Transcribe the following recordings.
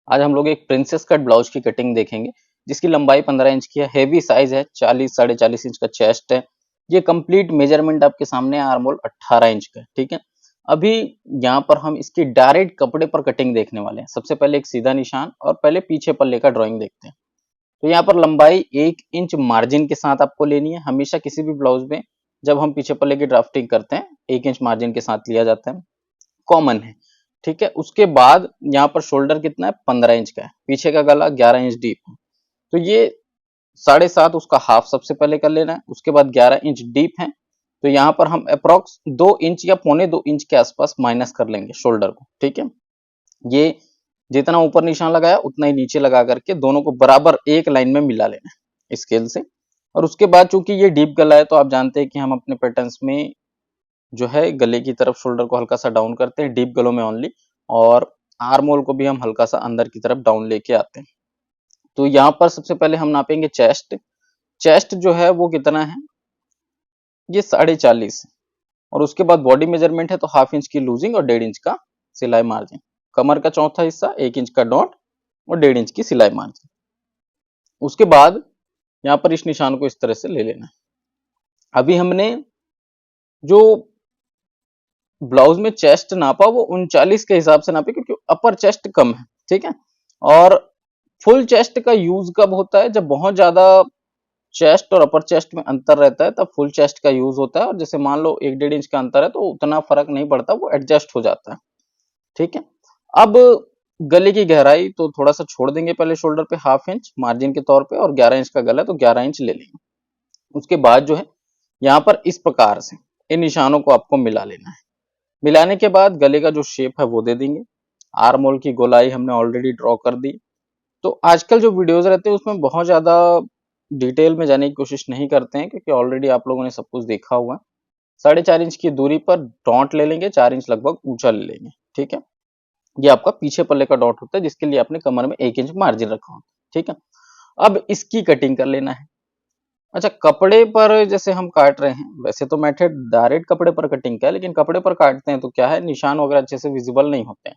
आज हम लोग एक प्रिंसेस कट ब्लाउज की कटिंग देखेंगे जिसकी लंबाई 15 इंच की है, हेवी साइज है, 40 साढ़े 40 इंच का चेस्ट है। ये कंप्लीट मेजरमेंट आपके सामने है, आर्म होल 18 इंच का है, ठीक है। अभी यहाँ पर हम इसकी डायरेक्ट कपड़े पर कटिंग देखने वाले हैं। सबसे पहले एक सीधा निशान और पहले पीछे पल्ले का ड्राइंग देखते हैं। तो यहाँ पर लंबाई 1 इंच मार्जिन के साथ आपको लेनी है। हमेशा किसी भी ब्लाउज में जब हम पीछे पल्ले की ड्राफ्टिंग करते हैं 1 इंच मार्जिन के साथ लिया जाता है, कॉमन है, ठीक है। उसके बाद यहाँ पर शोल्डर कितना है, 15 इंच का है, पीछे का गला 11 इंच डीप है, तो ये 7.5 उसका हाफ सबसे पहले कर लेना है। उसके बाद 11 इंच डीप है, तो यहाँ पर हम अप्रोक्स 2 इंच या पौने 2 इंच के आसपास माइनस कर लेंगे शोल्डर को, ठीक है। ये जितना ऊपर निशान लगाया उतना ही नीचे लगा करके दोनों को बराबर एक लाइन में मिला लेना है स्केल से। और उसके बाद चूंकि ये डीप गला है तो आप जानते हैं कि हम अपने पैटर्न्स में जो है गले की तरफ शोल्डर को हल्का सा डाउन करते हैं, डीप गलों में ओनली, और आर्म होल को भी हम हल्का सा अंदर की तरफ डाउन लेके आते हैं। तो यहाँ पर सबसे पहले हम नापेंगे चेस्ट। चेस्ट जो है वो कितना है, ये 40.5, और उसके बाद बॉडी मेजरमेंट है तो हाफ इंच की लूजिंग और 1.5 इंच का सिलाई मार्जिन। कमर का चौथा हिस्सा 1 इंच का डॉट और 1.5 इंच की सिलाई मार्जिन। उसके बाद यहाँ पर इस निशान को इस तरह से ले लेना है। अभी हमने जो ब्लाउज में चेस्ट नापा वो 39 के हिसाब से नापे क्योंकि अपर चेस्ट कम है, ठीक है। और फुल चेस्ट का यूज कब होता है, जब बहुत ज्यादा चेस्ट और अपर चेस्ट में अंतर रहता है तब फुल चेस्ट का यूज होता है। और जैसे मान लो 1-1.5 इंच का अंतर है तो उतना फर्क नहीं पड़ता, वो एडजस्ट हो जाता है, ठीक है। अब गले की गहराई तो थोड़ा सा छोड़ देंगे पहले शोल्डर पे, हाफ इंच मार्जिन के तौर पे, और 11 इंच का गला है तो 11 इंच ले लेंगे। उसके बाद जो है यहाँ पर इस प्रकार से इन निशानों को आपको मिला लेना है। मिलाने के बाद गले का जो शेप है वो दे देंगे। आर्म होल की गोलाई हमने ऑलरेडी ड्रॉ कर दी। तो आजकल जो वीडियोस रहते हैं उसमें बहुत ज्यादा डिटेल में जाने की कोशिश नहीं करते हैं क्योंकि ऑलरेडी आप लोगों ने सब कुछ देखा हुआ है। 4.5 इंच की दूरी पर डॉट ले लेंगे, 4 इंच लगभग ऊंचा ले लेंगे, ठीक है। ये आपका पीछे पल्ले का डॉट होता है जिसके लिए आपने कमर में 1 इंच मार्जिन रखा होता है, ठीक है। अब इसकी कटिंग कर लेना है। अच्छा, कपड़े पर जैसे हम काट रहे हैं, वैसे तो मेथड डायरेक्ट कपड़े पर कटिंग का है, लेकिन कपड़े पर काटते हैं तो क्या है, निशान वगैरह अच्छे से विजिबल नहीं होते हैं,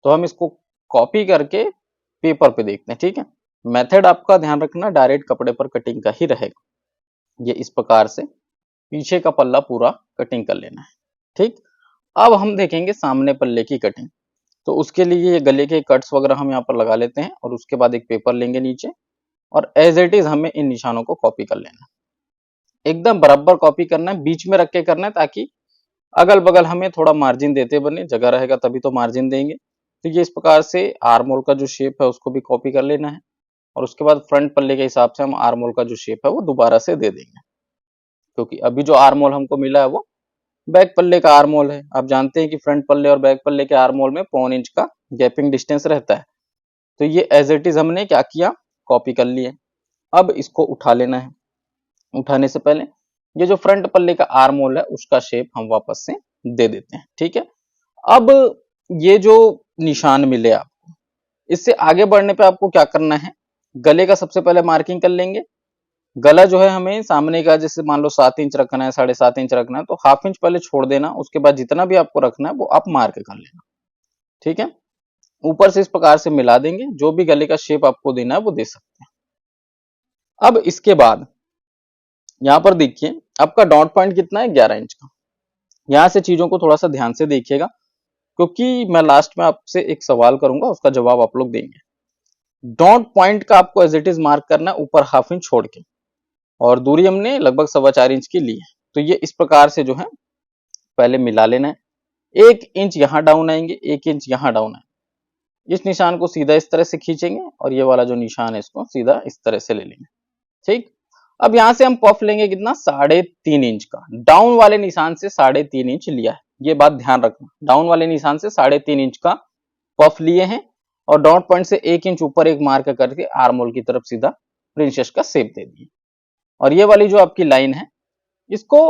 तो हम इसको कॉपी करके पेपर पे देखते हैं, ठीक है। मेथड आपका ध्यान रखना डायरेक्ट कपड़े पर कटिंग का ही रहेगा। ये इस प्रकार से पीछे का पल्ला पूरा कटिंग कर लेना है, ठीक। अब हम देखेंगे सामने पल्ले की कटिंग। तो उसके लिए ये गले के कट्स वगैरह हम यहाँ पर लगा लेते हैं और उसके बाद एक पेपर लेंगे नीचे, और एज इट इज हमें इन निशानों को कॉपी कर लेना है। एकदम बराबर कॉपी करना है, बीच में रख के करना है ताकि अगल बगल हमें थोड़ा मार्जिन देते बने, जगह रहेगा तभी तो मार्जिन देंगे। तो ये इस प्रकार से आर्म होल का जो शेप है उसको भी कॉपी कर लेना है, और उसके बाद फ्रंट पल्ले के हिसाब से हम आर्म होल का जो शेप है वो दोबारा से दे देंगे, क्योंकि अभी जो आर्म होल हमको मिला है वो बैक पल्ले का आर्म होल है। आप जानते हैं कि फ्रंट पल्ले और बैक पल्ले के आर्म होल में 1.25 इंच का गैपिंग डिस्टेंस रहता है। तो ये एज इट इज हमने क्या किया, कॉपी कर लिए। अब इसको उठा लेना है। उठाने से पहले ये जो फ्रंट पल्ले का आर्म होल है उसका शेप हम वापस से दे देते हैं, ठीक है। अब ये जो निशान मिले आपको, इससे आगे बढ़ने पे आपको क्या करना है, गले का सबसे पहले मार्किंग कर लेंगे। गला जो है हमें सामने का जैसे मान लो 7 इंच रखना है, 7.5 इंच रखना है, तो हाफ इंच पहले छोड़ देना। उसके बाद जितना भी आपको रखना है वो आप मार्क कर लेना, ठीक है। ऊपर से इस प्रकार से मिला देंगे, जो भी गले का शेप आपको देना है वो दे सकते हैं। अब इसके बाद यहाँ पर देखिए आपका डॉट पॉइंट कितना है, 11 इंच का। यहाँ से चीजों को थोड़ा सा ध्यान से देखिएगा क्योंकि मैं लास्ट में आपसे एक सवाल करूंगा, उसका जवाब आप लोग देंगे। डॉट पॉइंट का आपको एज इट इज मार्क करना है ऊपर हाफ इंच छोड़ के, और दूरी हमने लगभग 4.25 इंच की ली है। तो ये इस प्रकार से जो है पहले मिला लेना है। 1 इंच यहाँ डाउन आएंगे, 1 इंच यहाँ डाउन आएंगे। इस निशान को सीधा इस तरह से खींचेंगे और ये वाला जो निशान है इसको सीधा इस तरह से ले लेंगे, ठीक। अब यहां से हम पफ लेंगे कितना, 3.5 इंच का। डाउन वाले निशान से 3.5 इंच लिया है, ये बात ध्यान रखना। डाउन वाले निशान से 3.5 इंच का पफ लिए हैं और डॉट पॉइंट से 1 इंच ऊपर एक मार्क करके आर्म होल की तरफ सीधा प्रिंसेस का शेप दे दिए। और ये वाली जो आपकी लाइन है इसको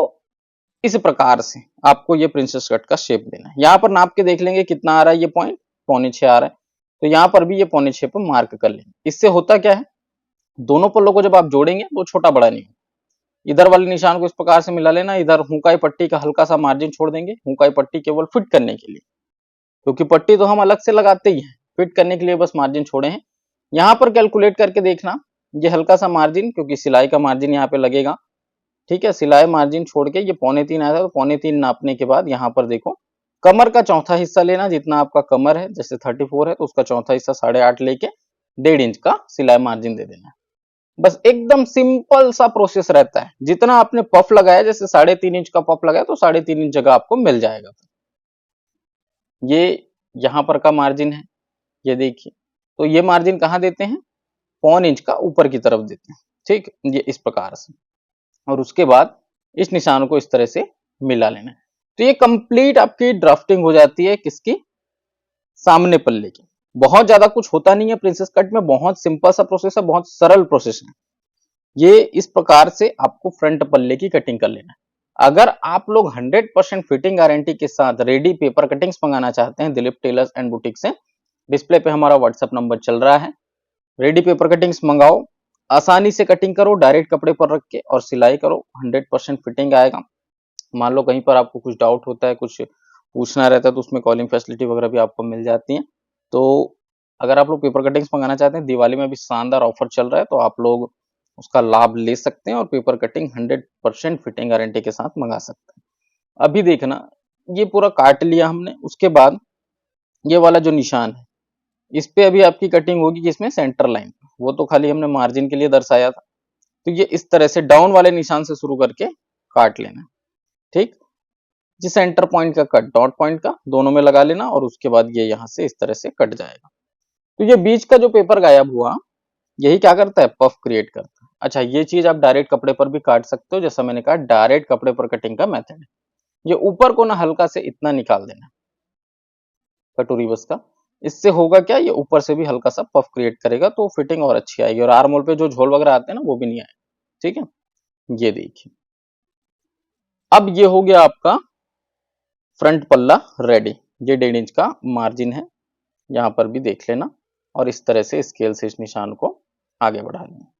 इस प्रकार से आपको ये प्रिंसेस कट का शेप देना है। यहाँ पर नाप के देख लेंगे कितना आ रहा है, ये पॉइंट 6.25 आ रहा है, तो यहाँ पर भी ये 6.25 पर मार्क कर लेंगे। इससे होता क्या है, दोनों पल्लों को जब आप जोड़ेंगे तो छोटा बड़ा नहीं होगा। इधर वाले निशान को इस प्रकार से मिला लेना, इधर हुकाई पट्टी का हल्का सा मार्जिन छोड़ देंगे, हुकाई पट्टी केवल फिट करने के लिए, क्योंकि पट्टी तो हम अलग से लगाते ही हैं, फिट करने के लिए बस मार्जिन छोड़े हैं। यहाँ पर कैलकुलेट करके देखना, ये हल्का सा मार्जिन, क्योंकि सिलाई का मार्जिन यहाँ पे लगेगा, ठीक है। सिलाई मार्जिन छोड़ के ये 3.25 आया था, तो 3.25 नापने के बाद यहाँ पर देखो कमर का चौथा हिस्सा लेना, जितना आपका कमर है, जैसे 34 है तो उसका चौथा हिस्सा 8.5 लेके 1.5 इंच का सिलाई मार्जिन दे देना। बस एकदम सिंपल सा प्रोसेस रहता है। जितना आपने पफ लगाया, जैसे 3.5 इंच का पफ लगाया तो 3.5 इंच जगह आपको मिल जाएगा। ये यहाँ पर का मार्जिन है, ये देखिए। तो ये मार्जिन कहाँ देते हैं, 1.25 इंच का ऊपर की तरफ देते हैं, ठीक, ये इस प्रकार से। और उसके बाद इस निशान को इस तरह से मिला लेना है। तो ये कंप्लीट आपकी ड्राफ्टिंग हो जाती है किसकी, सामने पल्ले की। बहुत ज्यादा कुछ होता नहीं है प्रिंसेस कट में, बहुत सिंपल सा प्रोसेस है, बहुत सरल प्रोसेस है। ये इस प्रकार से आपको फ्रंट पल्ले की कटिंग कर लेना है। अगर आप लोग 100% फिटिंग गारंटी के साथ रेडी पेपर कटिंग्स मंगाना चाहते हैं दिलीप टेलर्स एंड बुटीक से, डिस्प्ले पे हमारा व्हाट्सएप नंबर चल रहा है। रेडी पेपर कटिंग्स मंगाओ, आसानी से कटिंग करो, डायरेक्ट कपड़े पर रख के और सिलाई करो, 100% फिटिंग आएगा। मान लो कहीं पर आपको कुछ डाउट होता है, कुछ पूछना रहता है, तो उसमें कॉलिंग फैसिलिटी वगैरह भी आपको मिल जाती है। तो अगर आप लोग पेपर कटिंग्स मंगाना चाहते हैं, दिवाली में भी शानदार ऑफर चल रहा है, तो आप लोग उसका लाभ ले सकते हैं और पेपर कटिंग 100% फिटिंग गारंटी के साथ मंगा सकते हैं। अभी देखना, ये पूरा काट लिया हमने, उसके बाद ये वाला जो निशान है, इस पे अभी आपकी कटिंग होगी किसमें, सेंटर लाइन। वो तो खाली हमने मार्जिन के लिए दर्शाया था। तो ये इस तरह से डाउन वाले निशान से शुरू करके काट लेना, ठीक। जिस सेंटर पॉइंट का कट डॉट पॉइंट का दोनों में लगा लेना, और उसके बाद ये यहाँ से इस तरह से कट जाएगा। तो ये बीच का जो पेपर गायब हुआ, यही क्या करता है, पफ क्रिएट करता है। अच्छा, ये चीज आप डायरेक्ट कपड़े पर भी काट सकते हो, जैसा मैंने कहा डायरेक्ट कपड़े पर कटिंग का मेथड है। ये ऊपर को ना हल्का से इतना निकाल देना कटोरी बस का, इससे होगा क्या, ये ऊपर से भी हल्का सा पफ क्रिएट करेगा, तो फिटिंग और अच्छी आएगी, और आर्म होल पे जो झोल वगैरह आते हैं ना, वो भी नहीं आएगा, ठीक है। ये देखिए, अब ये हो गया आपका फ्रंट पल्ला रेडी। ये 1.5 इंच का मार्जिन है, यहाँ पर भी देख लेना, और इस तरह से स्केल से इस निशान को आगे बढ़ा लेना,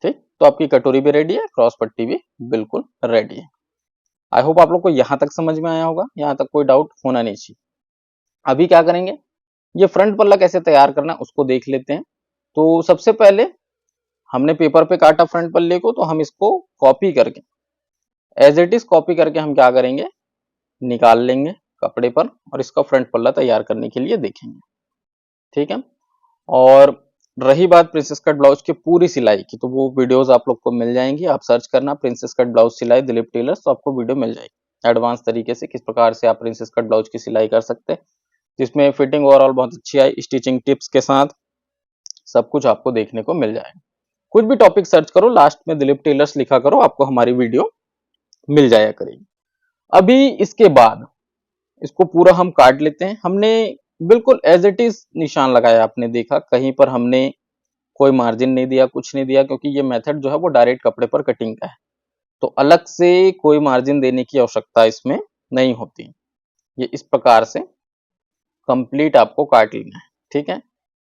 ठीक। तो आपकी कटोरी भी रेडी है, क्रॉस पट्टी भी बिल्कुल रेडी है। आई होप आप लोग को यहाँ तक समझ में आया होगा, यहाँ तक कोई डाउट होना नहीं चाहिए। अभी क्या करेंगे, ये फ्रंट पल्ला कैसे तैयार करना है उसको देख लेते हैं। तो सबसे पहले हमने पेपर पे काटा फ्रंट पल्ले को, तो हम इसको कॉपी करके, एज इट इज कॉपी करके हम क्या करेंगे, निकाल लेंगे कपड़े पर, और इसका फ्रंट पल्ला तैयार करने के लिए देखेंगे, ठीक है। और रही बात प्रिंसेस कट ब्लाउज की पूरी सिलाई की, तो वो वीडियोस आप लोग को मिल जाएंगी। आप सर्च करना प्रिंसेस कट ब्लाउज सिलाई दिलीप टेलर्स, तो आपको वीडियो मिल जाएगी एडवांस तरीके से किस प्रकार से आप प्रिंसेस कट ब्लाउज की सिलाई कर सकते हैं, जिसमें फिटिंग ओवरऑल बहुत अच्छी आई, स्टिचिंग टिप्स के साथ सब कुछ आपको देखने को मिल जाएगा। कुछ भी टॉपिक सर्च करो, लास्ट में दिलीप टेलर्स लिखा करो, आपको हमारी वीडियो मिल जाया करेगी। अभी इसके बाद इसको पूरा हम काट लेते हैं। हमने बिल्कुल एज इट इज निशान लगाया, आपने देखा कहीं पर हमने कोई मार्जिन नहीं दिया, कुछ नहीं दिया, क्योंकि ये मेथड जो है वो डायरेक्ट कपड़े पर कटिंग का है, तो अलग से कोई मार्जिन देने की आवश्यकता इसमें नहीं होती। ये इस प्रकार से कंप्लीट आपको काट लेना है, ठीक है।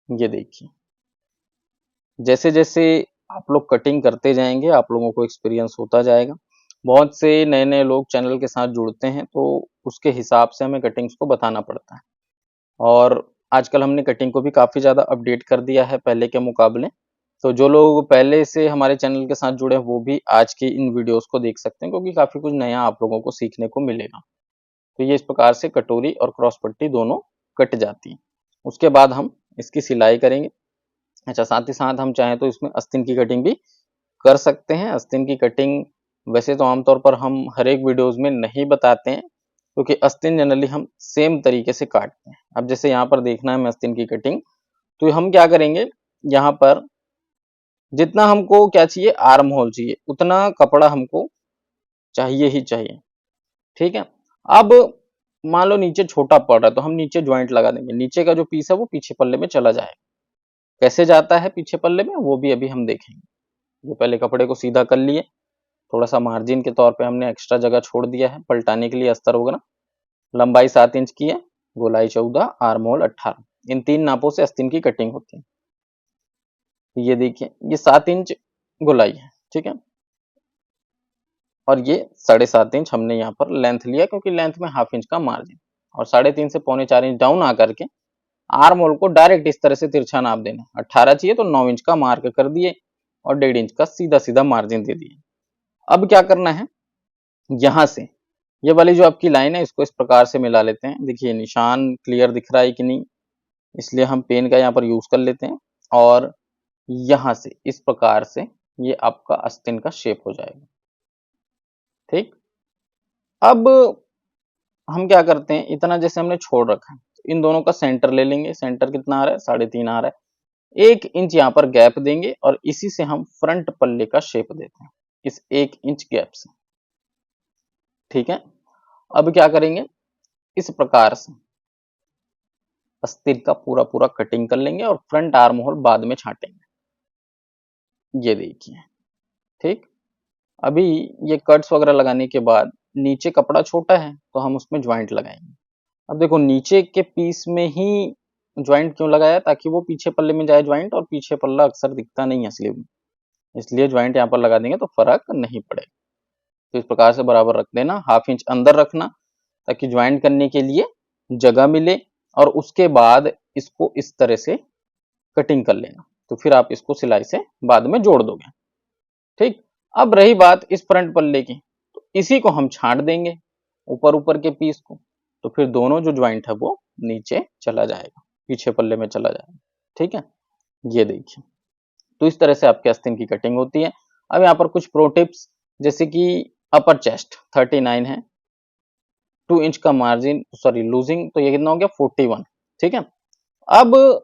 ये देखिए, जैसे जैसे आप लोग कटिंग करते जाएंगे, आप लोगों को एक्सपीरियंस होता जाएगा। बहुत से नए नए लोग चैनल के साथ जुड़ते हैं, तो उसके हिसाब से हमें कटिंग्स को बताना पड़ता है। और आजकल हमने कटिंग को भी काफी ज्यादा अपडेट कर दिया है पहले के मुकाबले। तो जो लोग पहले से हमारे चैनल के साथ जुड़े हैं, वो भी आज की इन वीडियोस को देख सकते हैं, क्योंकि काफी कुछ नया आप लोगों को सीखने को मिलेगा। तो ये इस प्रकार से कटोरी और क्रॉस पट्टी दोनों कट जाती है। उसके बाद हम इसकी सिलाई करेंगे। अच्छा, साथ ही साथ हम चाहें तो इसमें आस्तीन की कटिंग भी कर सकते हैं। आस्तीन की कटिंग वैसे तो आमतौर पर हम हर एक वीडियोस में नहीं बताते हैं, क्योंकि आस्तीन जनरली हम सेम तरीके से काटते हैं। अब जैसे यहाँ पर देखना है हमें आस्तीन की कटिंग, तो हम क्या करेंगे, यहाँ पर जितना हमको क्या चाहिए, आर्म होल चाहिए, उतना कपड़ा हमको चाहिए ही चाहिए, ठीक है। अब मान लो नीचे छोटा पड़ रहा है, तो हम नीचे ज्वाइंट लगा देंगे, नीचे का जो पीस है वो पीछे पल्ले में चला जाएगा। कैसे जाता है पीछे पल्ले में, वो भी अभी हम देखेंगे। ये पहले कपड़े को सीधा कर लिए, थोड़ा सा मार्जिन के तौर पे हमने एक्स्ट्रा जगह छोड़ दिया है पलटाने के लिए अस्तर वगैरह। लंबाई 7 इंच की है, गोलाई 14, आर्म होल 18, इन 3 नापों से आस्तीन की कटिंग होती है। ये देखिए, ये 7 इंच गोलाई है, ठीक है, और ये 7.5 इंच हमने यहाँ पर लेंथ लिया, क्योंकि लेंथ में ½ इंच का मार्जिन, और 3.5 से 3.25 इंच डाउन आकर के आर्म होल को डायरेक्ट इस तरह से तिरछा नाप देना। 18 चाहिए तो 9 इंच का मार्क कर दिए और 1.5 इंच का सीधा सीधा मार्जिन दे दिए। अब क्या करना है, यहां से ये वाली जो आपकी लाइन है इसको इस प्रकार से मिला लेते हैं। देखिए निशान क्लियर दिख रहा है कि नहीं, इसलिए हम पेन का यहाँ पर यूज कर लेते हैं और यहां से इस प्रकार से ये आपका आस्तीन का शेप हो जाएगा। ठीक, अब हम क्या करते हैं, इतना जैसे हमने छोड़ रखा है, इन दोनों का सेंटर ले लेंगे। सेंटर कितना आ रहा है, 3.5 आ रहा है। 1 इंच यहाँ पर गैप देंगे और इसी से हम फ्रंट पल्ले का शेप देते हैं, इस 1 इंच गैप से। ठीक है, अब क्या करेंगे, इस प्रकार से आस्तीन का पूरा पूरा कटिंग कर लेंगे और फ्रंट आर्म होल बाद में छाटेंगे। ये देखिए, ठीक। अभी ये कट्स वगैरह लगाने के बाद नीचे कपड़ा छोटा है तो हम उसमें ज्वाइंट लगाएंगे। अब देखो नीचे के पीस में ही ज्वाइंट क्यों लगाया, ताकि वो पीछे पल्ले में जाए ज्वाइंट, और पीछे पल्ला अक्सर दिखता नहीं है स्लीव में, इसलिए ज्वाइंट यहाँ पर लगा देंगे तो फर्क नहीं पड़ेगा। तो इस प्रकार से बराबर रख देना, 1/2 इंच अंदर रखना ताकि ज्वाइंट करने के लिए जगह मिले, और उसके बाद इसको इस तरह से कटिंग कर लेना। तो फिर आप इसको सिलाई से बाद में जोड़ दोगे। ठीक, अब रही बात इस फ्रंट पल्ले की, तो इसी को हम छांट देंगे ऊपर ऊपर के पीस को, तो फिर दोनों जो ज्वाइंट है वो नीचे चला जाएगा, पीछे पल्ले में चला जाएगा। ठीक है, ये देखिए, तो इस तरह से आपके आस्तीन की कटिंग होती है। अब यहाँ पर कुछ प्रो टिप्स, जैसे कि अपर चेस्ट 39 है, 2 इंच का मार्जिन सॉरी लूजिंग, तो ये कितना हो गया 41। ठीक है, अब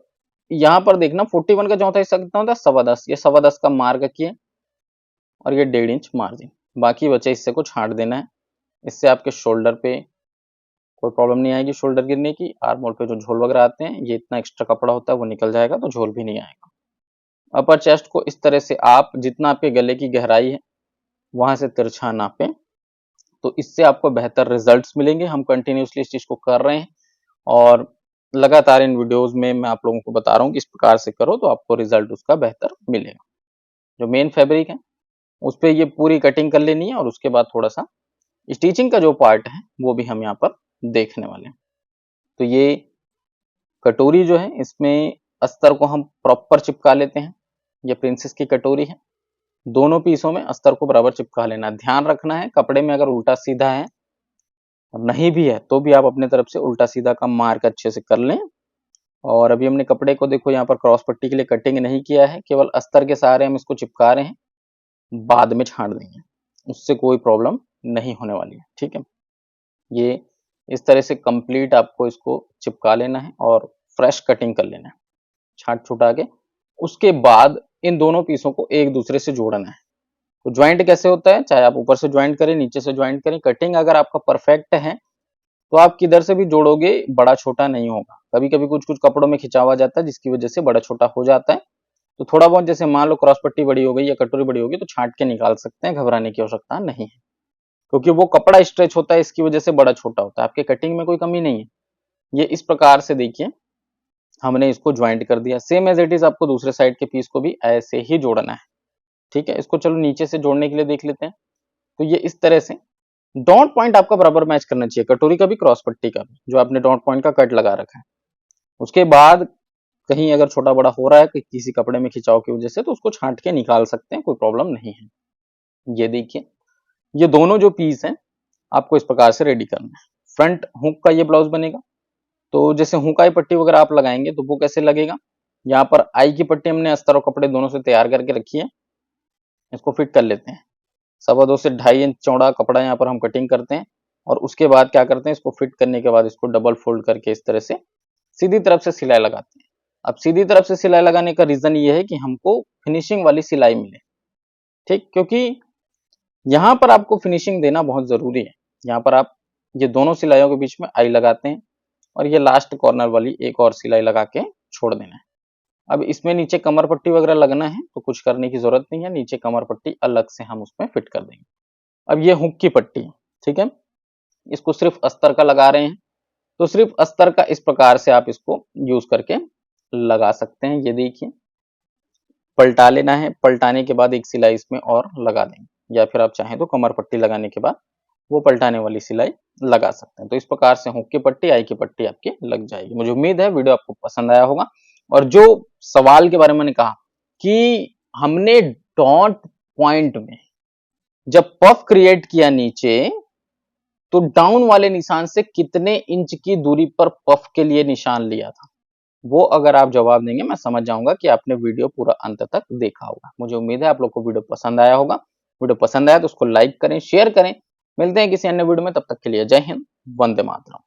यहाँ पर देखना 41 का चौथा हिस्सा कितना होता है 10.25, ये 10.25 का मार्क किए और ये 1.5 इंच मार्जिन, बाकी बचे हिस्से को छांट देना है। इससे आपके शोल्डर पे कोई प्रॉब्लम नहीं आएगी, शोल्डर गिरने की। आर्म होल पे जो झोल वगैरह आते हैं, ये इतना एक्स्ट्रा कपड़ा होता है वो निकल जाएगा, तो झोल भी नहीं आएगा। अपर चेस्ट को इस तरह से आप जितना आपके गले की गहराई है वहां से तिरछा नापें, तो इससे आपको बेहतर रिजल्ट्स मिलेंगे। हम कंटिन्यूसली इस चीज को कर रहे हैं और लगातार इन वीडियोस में मैं आप लोगों को बता रहा हूँ कि इस प्रकार से करो तो आपको रिजल्ट उसका बेहतर मिलेगा। जो मेन फैब्रिक है उस पर ये पूरी कटिंग कर लेनी है और उसके बाद थोड़ा सा स्टिचिंग का जो पार्ट है वो भी हम यहाँ पर देखने वाले हैं। तो ये कटोरी जो है इसमें अस्तर को हम प्रॉपर चिपका लेते हैं। ये प्रिंसेस की कटोरी है, दोनों पीसों में अस्तर को बराबर चिपका लेना। ध्यान रखना है कपड़े में अगर उल्टा सीधा है और नहीं भी है तो भी आप अपने तरफ से उल्टा सीधा का मार्क अच्छे से कर लें। और अभी हमने कपड़े को देखो यहाँ पर क्रॉस पट्टी के लिए कटिंग नहीं किया है, केवल अस्तर के सहारे हम इसको चिपका रहे हैं, बाद में छांट देंगे, उससे कोई प्रॉब्लम नहीं होने वाली है। ठीक है, ये इस तरह से कंप्लीट आपको इसको चिपका लेना है और फ्रेश कटिंग कर लेना है छांट छुटा के। उसके बाद इन दोनों पीसों को एक दूसरे से जोड़ना है। तो ज्वाइंट कैसे होता है, चाहे आप ऊपर से ज्वाइंट करें नीचे से ज्वाइंट करें, कटिंग अगर आपका परफेक्ट है तो आप किधर से भी जोड़ोगे बड़ा छोटा नहीं होगा। कभी कभी कुछ कुछ कपड़ों में खिंचावा जाता है जिसकी वजह से बड़ा छोटा हो जाता है। तो थोड़ा बहुत जैसे मान लो क्रॉस पट्टी बड़ी हो गई या कटोरी बड़ी हो गई तो छांट के निकाल सकते हैं, घबराने की आवश्यकता नहीं है, क्योंकि वो कपड़ा स्ट्रेच होता है इसकी वजह से बड़ा छोटा होता है। आपके कटिंग में कोई कमी नहीं है। ये इस प्रकार से देखिए हमने इसको ज्वाइंट कर दिया। सेम एज इट इज आपको दूसरे साइड के पीस को भी ऐसे ही जोड़ना है। ठीक है, इसको चलो नीचे से जोड़ने के लिए देख लेते हैं। तो ये इस तरह से डॉट पॉइंट आपका बराबर मैच करना चाहिए, कटोरी का भी क्रॉस पट्टी का भी, जो आपने डॉट पॉइंट का कट लगा रखा है। उसके बाद कहीं अगर छोटा बड़ा हो रहा है किसी कपड़े में खिंचाव की वजह से तो उसको छांट के निकाल सकते हैं, कोई प्रॉब्लम नहीं है। ये देखिए, ये दोनों जो पीस हैं आपको इस प्रकार से रेडी करना है। फ्रंट हुक का ये ब्लाउज बनेगा। तो जैसे हुकाई पट्टी वगैरह आप लगाएंगे तो वो कैसे लगेगा, यहाँ पर आई की पट्टी हमने अस्तर और कपड़े दोनों से तैयार करके रखी है, इसको फिट कर लेते हैं। 2.25 से 2.5 इंच चौड़ा कपड़ा यहाँ पर हम कटिंग करते हैं और उसके बाद क्या करते हैं, इसको फिट करने के बाद इसको डबल फोल्ड करके इस तरह से सीधी तरफ से सिलाई लगाते हैं। अब सीधी तरफ से सिलाई लगाने का रीजन ये है कि हमको फिनिशिंग वाली सिलाई मिले। ठीक, क्योंकि यहाँ पर आपको फिनिशिंग देना बहुत जरूरी है। यहाँ पर आप ये दोनों सिलाइयों के बीच में आई लगाते हैं और ये लास्ट कॉर्नर वाली एक और सिलाई लगा के छोड़ देना है। अब इसमें नीचे कमर पट्टी वगैरह लगना है तो कुछ करने की जरूरत नहीं है, नीचे कमर पट्टी अलग से हम उसमें फिट कर देंगे। अब ये हुक की पट्टी, ठीक है, इसको सिर्फ अस्तर का लगा रहे हैं, तो सिर्फ अस्तर का इस प्रकार से आप इसको यूज करके लगा सकते हैं। ये देखिए, पलटा लेना है, पलटाने के बाद एक सिलाई इसमें और लगा देंगे, या फिर आप चाहें तो कमर पट्टी लगाने के बाद वो पलटाने वाली सिलाई लगा सकते हैं। तो इस प्रकार से हुक की पट्टी, आई की पट्टी आपकी लग जाएगी। मुझे उम्मीद है वीडियो आपको पसंद आया होगा। और जो सवाल के बारे में मैंने कहा कि हमने डॉट पॉइंट में जब पफ क्रिएट किया नीचे, तो डाउन वाले निशान से कितने इंच की दूरी पर पफ के लिए निशान लिया था, वो अगर आप जवाब देंगे मैं समझ जाऊंगा कि आपने वीडियो पूरा अंत तक देखा होगा। मुझे उम्मीद है आप लोग को वीडियो पसंद आया होगा। वीडियो पसंद आया तो उसको लाइक करें, शेयर करें। मिलते हैं किसी अन्य वीडियो में, तब तक के लिए जय हिंद, वंदे मातरम।